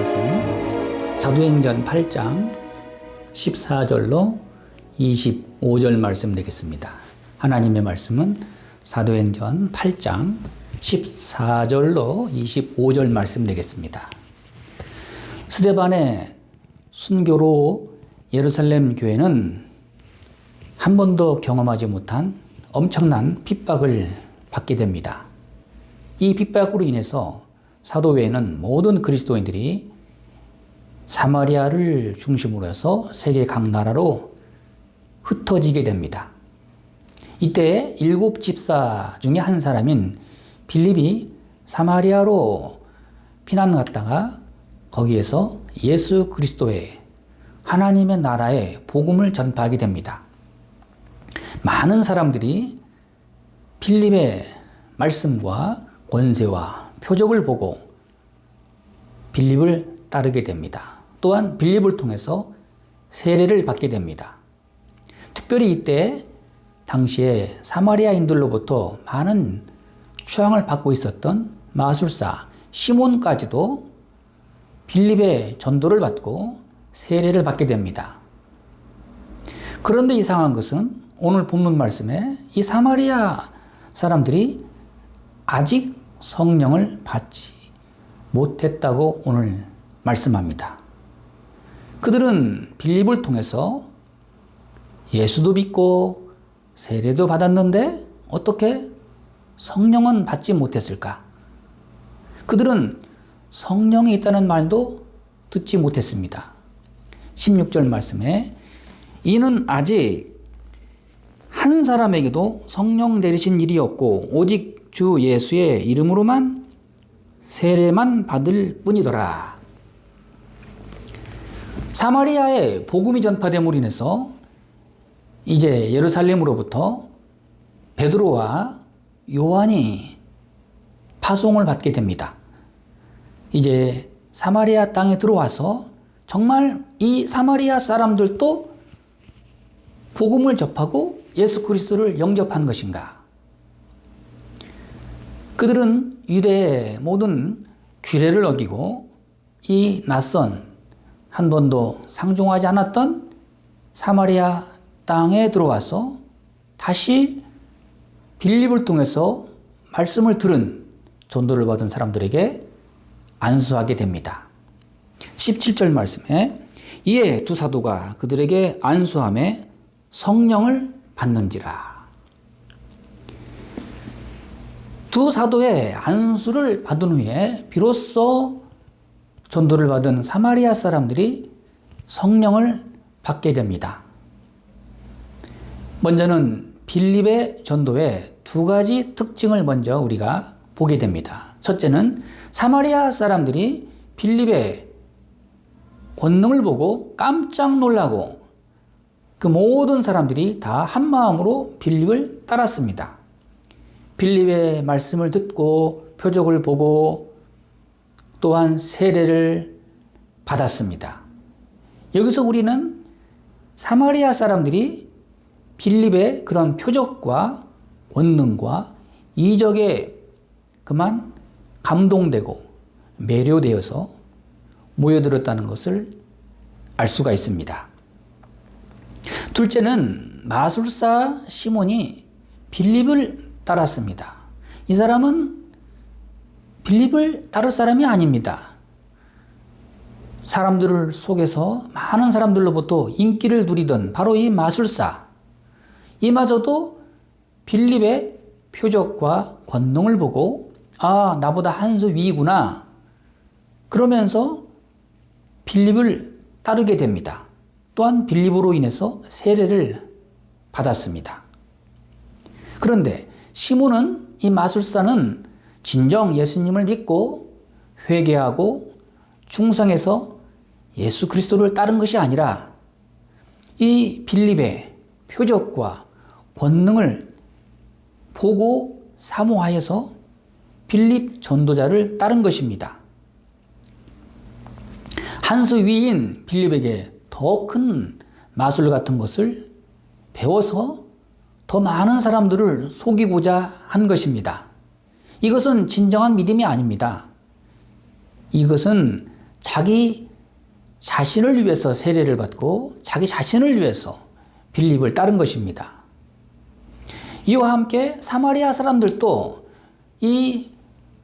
말씀 사도행전 8장 14절로 25절 말씀 되겠습니다. 하나님의 말씀은 사도행전 8장 14절로 25절 말씀 되겠습니다. 스데반의 순교로 예루살렘 교회는 한 번도 경험하지 못한 엄청난 핍박을 받게 됩니다. 이 핍박으로 인해서 사도회는 모든 그리스도인들이 사마리아를 중심으로 해서 세계 각 나라로 흩어지게 됩니다. 이때 7 집사 중에 한 사람인 빌립이 사마리아로 피난 갔다가 거기에서 예수 그리스도의 하나님의 나라의 복음을 전파하게 됩니다. 많은 사람들이 빌립의 말씀과 권세와 표적을 보고 빌립을 따르게 됩니다. 또한 빌립을 통해서 세례를 받게 됩니다. 특별히 이때 당시에 사마리아인들로부터 많은 추앙을 받고 있었던 마술사 시몬까지도 빌립의 전도를 받고 세례를 받게 됩니다. 그런데 이상한 것은 오늘 본문 말씀에 이 사마리아 사람들이 아직 성령을 받지 못했다고 오늘 말씀합니다. 그들은 빌립을 통해서 예수도 믿고 세례도 받았는데 어떻게 성령은 받지 못했을까? 그들은 성령이 있다는 말도 듣지 못했습니다. 16절 말씀에 이는 아직 한 사람에게도 성령 내리신 일이 없고 오직 주 예수의 이름으로만 세례만 받을 뿐이더라. 사마리아의 복음이 전파됨으로 인해서 이제 예루살렘으로부터 베드로와 요한이 파송을 받게 됩니다. 이제 사마리아 땅에 들어와서 정말 이 사마리아 사람들도 복음을 접하고 예수 그리스도를 영접한 것인가? 그들은 유대의 모든 규례를 어기고 이 낯선 한 번도 상종하지 않았던 사마리아 땅에 들어와서 다시 빌립을 통해서 말씀을 들은 전도를 받은 사람들에게 안수하게 됩니다. 17절 말씀에 이에 두 사도가 그들에게 안수함에 성령을 받는지라. 두 사도의 안수를 받은 후에 비로소 전도를 받은 사마리아 사람들이 성령을 받게 됩니다. 먼저는 빌립의 전도의 두 가지 특징을 먼저 우리가 보게 됩니다. 첫째는 사마리아 사람들이 빌립의 권능을 보고 깜짝 놀라고 그 모든 사람들이 다 한마음으로 빌립을 따랐습니다. 빌립의 말씀을 듣고 표적을 보고 또한 세례를 받았습니다. 여기서 우리는 사마리아 사람들이 빌립의 그런 표적과 권능과 이적에 그만 감동되고 매료되어서 모여들었다는 것을 알 수가 있습니다. 둘째는 마술사 시몬이 빌립을 따랐습니다. 이 사람은 빌립을 따를 사람이 아닙니다. 사람들을 속에서 많은 사람들로부터 인기를 누리던 바로 이 마술사, 이마저도 빌립의 표적과 권능을 보고 아, 나보다 한 수 위구나 그러면서 빌립을 따르게 됩니다. 또한 빌립으로 인해서 세례를 받았습니다. 그런데 시몬은, 이 마술사는 진정 예수님을 믿고 회개하고 충성해서 예수 그리스도를 따른 것이 아니라 이 빌립의 표적과 권능을 보고 사모하여서 빌립 전도자를 따른 것입니다. 한 수 위인 빌립에게 더 큰 마술 같은 것을 배워서 더 많은 사람들을 속이고자 한 것입니다. 이것은 진정한 믿음이 아닙니다. 이것은 자기 자신을 위해서 세례를 받고 자기 자신을 위해서 빌립을 따른 것입니다. 이와 함께 사마리아 사람들도 이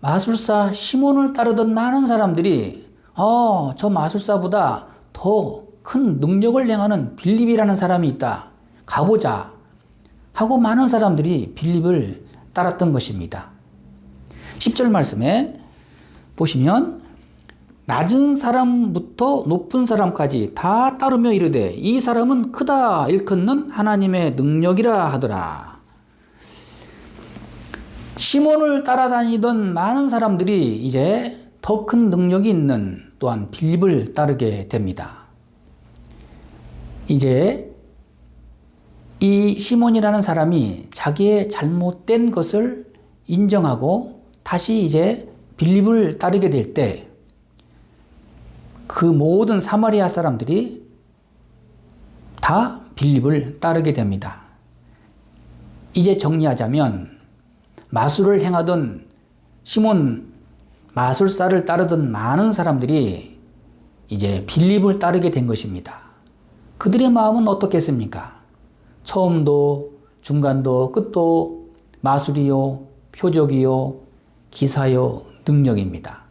마술사 시몬을 따르던 많은 사람들이 저 마술사보다 더 큰 능력을 행하는 빌립이라는 사람이 있다. 가보자 하고 많은 사람들이 빌립을 따랐던 것입니다. 10절 말씀에 보시면 낮은 사람부터 높은 사람까지 다 따르며 이르되 이 사람은 크다 일컫는 하나님의 능력이라 하더라. 시몬을 따라다니던 많은 사람들이 이제 더 큰 능력이 있는 또한 빌립을 따르게 됩니다. 이제 이 시몬이라는 사람이 자기의 잘못된 것을 인정하고 다시 이제 빌립을 따르게 될 때 그 모든 사마리아 사람들이 다 빌립을 따르게 됩니다. 이제 정리하자면 마술을 행하던 시몬 마술사를 따르던 많은 사람들이 이제 빌립을 따르게 된 것입니다. 그들의 마음은 어떻겠습니까? 처음도 중간도 끝도 마술이요, 표적이요, 기사요, 능력입니다.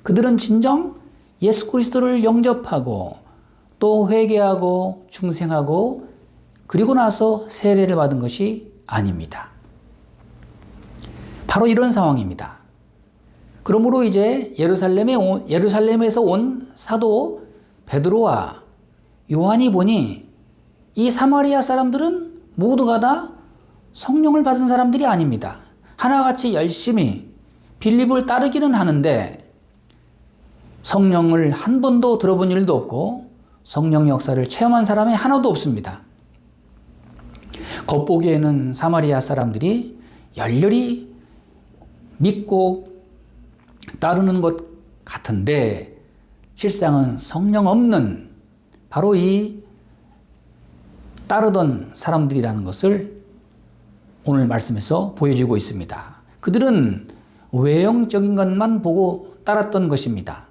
그들은 진정 예수 그리스도를 영접하고 또 회개하고 중생하고 그리고 나서 세례를 받은 것이 아닙니다. 바로 이런 상황입니다. 그러므로 이제 예루살렘에서 온 사도 베드로와 요한이 보니 이 사마리아 사람들은 모두가 다 성령을 받은 사람들이 아닙니다. 하나같이 열심히 빌립을 따르기는 하는데 성령을 한 번도 들어본 일도 없고 성령 역사를 체험한 사람이 하나도 없습니다. 겉보기에는 사마리아 사람들이 열렬히 믿고 따르는 것 같은데 실상은 성령 없는 바로 이 따르던 사람들이라는 것을 오늘 말씀에서 보여주고 있습니다. 그들은 외형적인 것만 보고 따랐던 것입니다.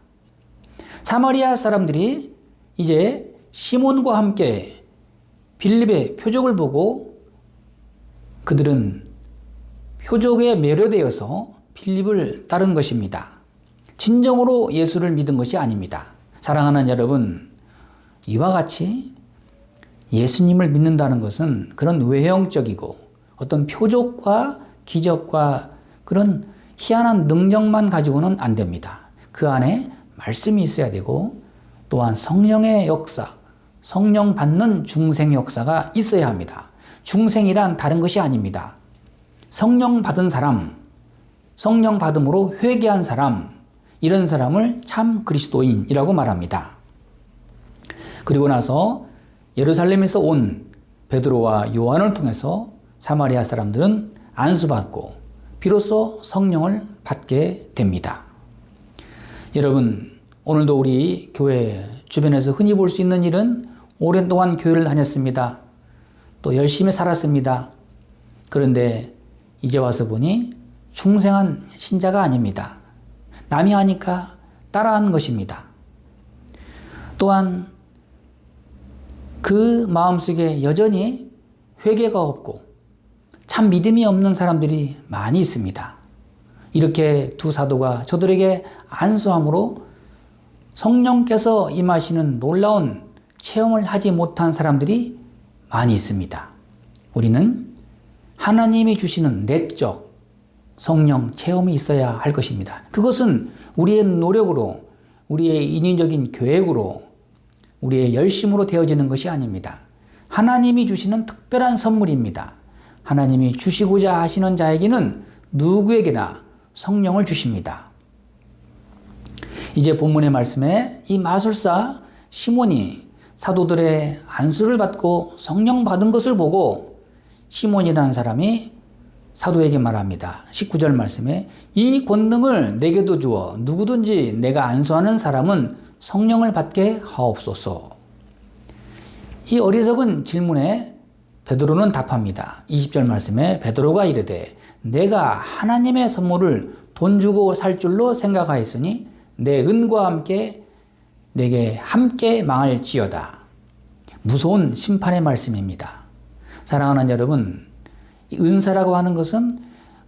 사마리아 사람들이 이제 시몬과 함께 빌립의 표적을 보고 그들은 표적에 매료되어서 빌립을 따른 것입니다. 진정으로 예수를 믿은 것이 아닙니다. 사랑하는 여러분, 이와 같이 예수님을 믿는다는 것은 그런 외형적이고 어떤 표적과 기적과 그런 희한한 능력만 가지고는 안 됩니다. 그 안에 말씀이 있어야 되고 또한 성령의 역사, 성령 받는 중생 역사가 있어야 합니다. 중생이란 다른 것이 아닙니다. 성령 받은 사람, 성령 받음으로 회개한 사람, 이런 사람을 참 그리스도인이라고 말합니다. 그리고 나서 예루살렘에서 온 베드로와 요한을 통해서 사마리아 사람들은 안수받고 비로소 성령을 받게 됩니다. 여러분, 오늘도 우리 교회 주변에서 흔히 볼 수 있는 일은 오랜 동안 교회를 다녔습니다. 또 열심히 살았습니다. 그런데 이제 와서 보니 중생한 신자가 아닙니다. 남이 하니까 따라하는 것입니다. 또한 그 마음속에 여전히 회개가 없고 참 믿음이 없는 사람들이 많이 있습니다. 이렇게 두 사도가 저들에게 안수함으로 성령께서 임하시는 놀라운 체험을 하지 못한 사람들이 많이 있습니다. 우리는 하나님이 주시는 내적 성령 체험이 있어야 할 것입니다. 그것은 우리의 노력으로, 우리의 인위적인 계획으로, 우리의 열심으로 되어지는 것이 아닙니다. 하나님이 주시는 특별한 선물입니다. 하나님이 주시고자 하시는 자에게는 누구에게나 성령을 주십니다. 이제 본문의 말씀에 이 마술사 시몬이 사도들의 안수를 받고 성령 받은 것을 보고 시몬이라는 사람이 사도에게 말합니다. 19절 말씀에 이 권능을 내게도 주어 누구든지 내가 안수하는 사람은 성령을 받게 하옵소서. 이 어리석은 질문에 베드로는 답합니다. 20절 말씀에 베드로가 이르되 내가 하나님의 선물을 돈 주고 살 줄로 생각하였으니 내 은과 함께 내게 함께 망할지어다. 무서운 심판의 말씀입니다. 사랑하는 여러분, 은사라고 하는 것은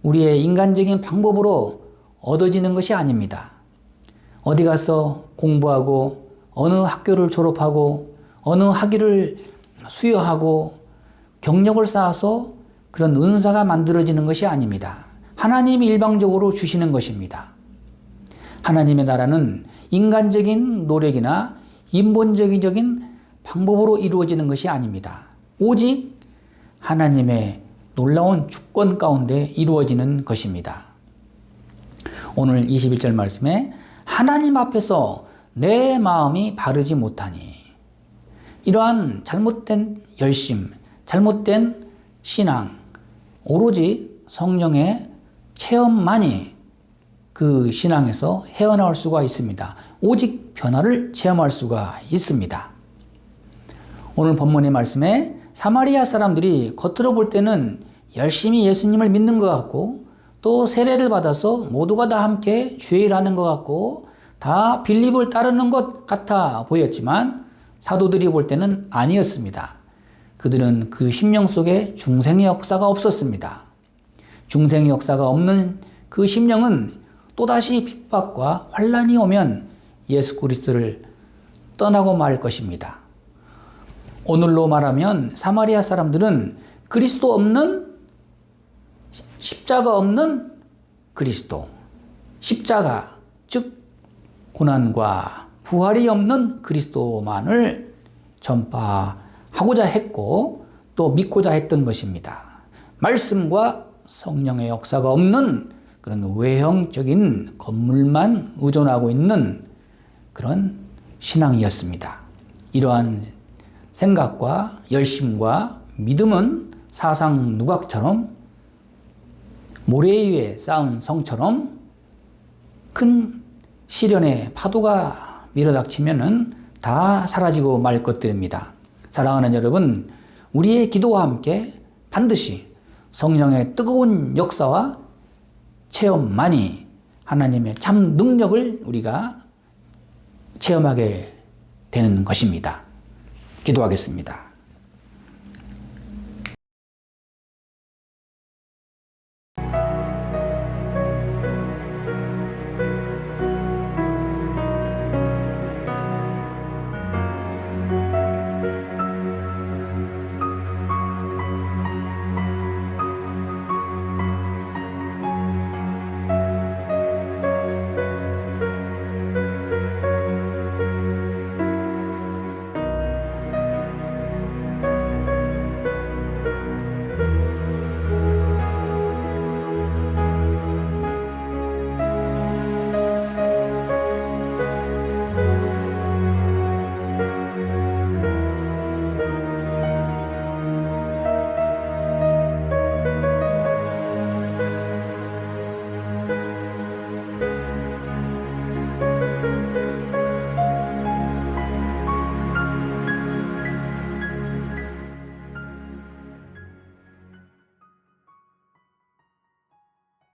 우리의 인간적인 방법으로 얻어지는 것이 아닙니다. 어디 가서 공부하고 어느 학교를 졸업하고 어느 학위를 수여하고 경력을 쌓아서 그런 은사가 만들어지는 것이 아닙니다. 하나님이 일방적으로 주시는 것입니다. 하나님의 나라는 인간적인 노력이나 인본적인 방법으로 이루어지는 것이 아닙니다. 오직 하나님의 놀라운 주권 가운데 이루어지는 것입니다. 오늘 21절 말씀에 하나님 앞에서 내 마음이 바르지 못하니, 이러한 잘못된 열심, 잘못된 신앙, 오로지 성령의 체험만이 그 신앙에서 헤어나올 수가 있습니다. 오직 변화를 체험할 수가 있습니다. 오늘 본문의 말씀에 사마리아 사람들이 겉으로 볼 때는 열심히 예수님을 믿는 것 같고, 또 세례를 받아서 모두가 다 함께 주의 일하는 것 같고 다 빌립을 따르는 것 같아 보였지만 사도들이 볼 때는 아니었습니다. 그들은 그 심령 속에 중생의 역사가 없었습니다. 중생의 역사가 없는 그 심령은 또다시 핍박과 환란이 오면 예수 그리스도를 떠나고 말 것입니다. 오늘로 말하면 사마리아 사람들은 그리스도 없는, 십자가 없는 그리스도, 십자가, 즉 고난과 부활이 없는 그리스도만을 전파하고자 했고 또 믿고자 했던 것입니다. 말씀과 성령의 역사가 없는 그런 외형적인 건물만 의존하고 있는 그런 신앙이었습니다. 이러한 생각과 열심과 믿음은 사상 누각처럼 모래 위에 쌓은 성처럼 큰 시련의 파도가 밀어닥치면은 다 사라지고 말 것들입니다. 사랑하는 여러분, 우리의 기도와 함께 반드시 성령의 뜨거운 역사와 체험만이 하나님의 참 능력을 우리가 체험하게 되는 것입니다. 기도하겠습니다.